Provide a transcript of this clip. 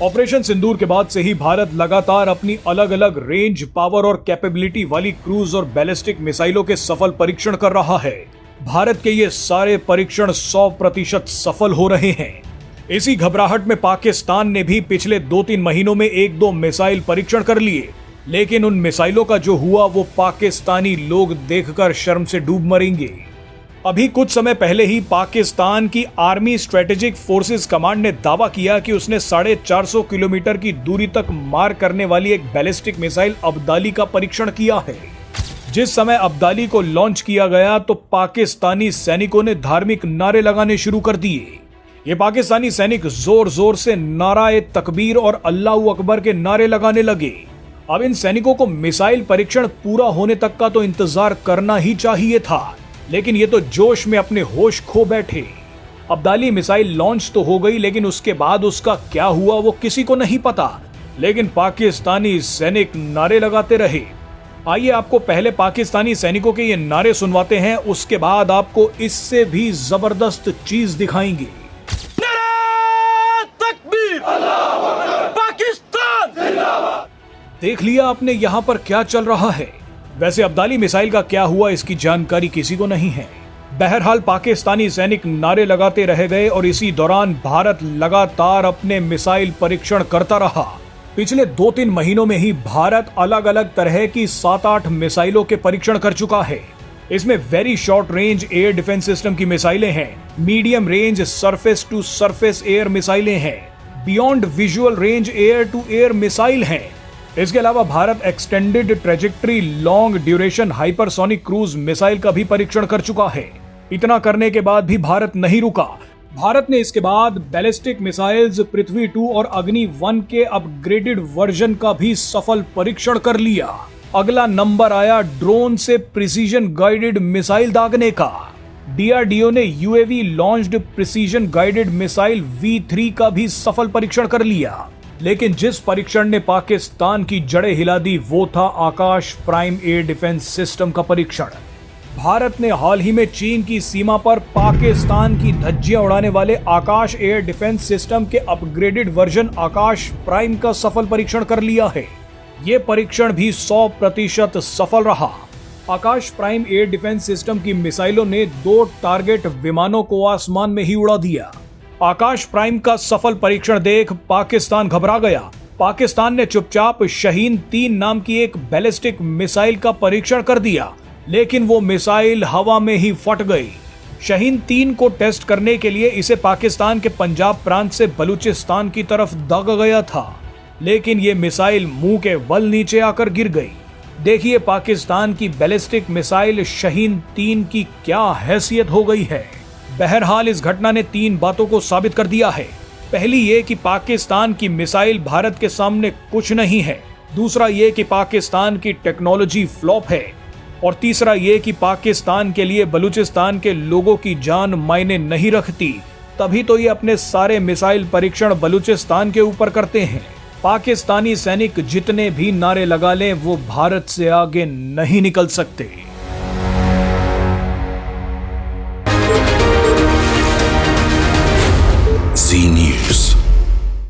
Operation सिंदूर के बाद से ही भारत लगातार अपनी अलग अलग रेंज, पावर और कैपेबिलिटी वाली क्रूज और बैलिस्टिक मिसाइलों के सफल परीक्षण कर रहा है। भारत के ये सारे परीक्षण 100% सफल हो रहे हैं। इसी घबराहट में पाकिस्तान ने भी पिछले 2-3 महीनों में 1-2 मिसाइल परीक्षण कर लिए, लेकिन उन मिसाइलों का जो हुआ वो पाकिस्तानी लोग देखकर शर्म से डूब मरेंगे। अभी कुछ समय पहले ही पाकिस्तान की आर्मी स्ट्रेटेजिक फोर्सेस कमांड ने दावा किया कि उसने 450 किलोमीटर की दूरी तक मार करने वाली एक बैलिस्टिक मिसाइल अब्दाली का परीक्षण किया है। जिस समय अब्दाली को लॉन्च किया गया तो पाकिस्तानी सैनिकों ने धार्मिक नारे लगाने शुरू कर दिए। ये पाकिस्तानी सैनिक जोर जोर से नाराए तकबीर और अल्लाहू अकबर के नारे लगाने लगे। अब इन सैनिकों को मिसाइल परीक्षण पूरा होने तक का तो इंतजार करना ही चाहिए था, लेकिन ये तो जोश में अपने होश खो बैठे। अब्दाली मिसाइल लॉन्च तो हो गई, लेकिन उसके बाद उसका क्या हुआ वो किसी को नहीं पता, लेकिन पाकिस्तानी सैनिक नारे लगाते रहे। आइए आपको पहले पाकिस्तानी सैनिकों के ये नारे सुनवाते हैं, उसके बाद आपको इससे भी जबरदस्त चीज दिखाएंगे। पाकिस्तान जिंदाबाद। देख लिया आपने यहाँ पर क्या चल रहा है। वैसे अब्दाली मिसाइल का क्या हुआ इसकी जानकारी किसी को नहीं है। बहरहाल पाकिस्तानी सैनिक नारे लगाते रह गए और इसी दौरान भारत लगातार अपने मिसाइल परीक्षण करता रहा। पिछले 2-3 महीनों में ही भारत अलग अलग तरह की 7-8 मिसाइलों के परीक्षण कर चुका है। इसमें very short range air defence system की मिसाइलें हैं, medium range surface to surface air मिसाइलें हैं, beyond visual range air to air missile हैं। इसके अलावा Bharat extended trajectory long duration hypersonic cruise missile का भी परीक्षण कर चुका है। इतना करने के बाद भी भारत नहीं रुका। भारत ने इसके बाद बैलिस्टिक मिसाइल्स पृथ्वी 2 और अग्नि 1 के अपग्रेडेड वर्जन का भी सफल परीक्षण कर लिया। अगला नंबर आया ड्रोन से प्रिसीजन गाइडेड मिसाइल दागने का। डीआरडीओ ने UAV launched precision guided missile V3 का भी सफल परीक्षण कर लिया। लेकिन जिस परीक्षण ने पाकिस्तान की जड़ें हिला दी वो था आकाश प्राइम एयर डिफेंस सिस्टम का परीक्षण। भारत ने हाल ही में चीन की सीमा पर पाकिस्तान की धज्जियां उड़ाने वाले आकाश एयर डिफेंस सिस्टम के अपग्रेडेड वर्जन आकाश प्राइम का सफल परीक्षण कर लिया है। ये परीक्षण भी 100% सफल रहा। आकाश प्राइम एयर डिफेंस सिस्टम की मिसाइलों ने 2 टारगेट विमानों को आसमान में ही उड़ा दिया। आकाश प्राइम का सफल परीक्षण देख पाकिस्तान घबरा गया। पाकिस्तान ने चुपचाप शाहीन 3 नाम की एक बैलिस्टिक मिसाइल का परीक्षण कर दिया, लेकिन वो मिसाइल हवा में ही फट गई। शाहीन 3 को टेस्ट करने के लिए इसे पाकिस्तान के पंजाब प्रांत से बलूचिस्तान की तरफ दागा गया था, लेकिन ये मिसाइल मुंह के बल नीचे आकर गिर गई। देखिए पाकिस्तान की बैलिस्टिक मिसाइल शाहीन 3 की क्या हैसियत हो गई है। बहरहाल इस घटना ने 3 बातों को साबित कर दिया है। पहली ये कि पाकिस्तान की मिसाइल भारत के सामने कुछ नहीं है। दूसरा ये कि पाकिस्तान की टेक्नोलॉजी फ्लॉप है। और तीसरा ये कि पाकिस्तान के लिए बलूचिस्तान के लोगों की जान मायने नहीं रखती। तभी तो ये अपने सारे मिसाइल परीक्षण बलूचिस्तान के ऊपर करते हैं। पाकिस्तानी सैनिक जितने भी नारे लगा लें वो भारत से आगे नहीं निकल सकते।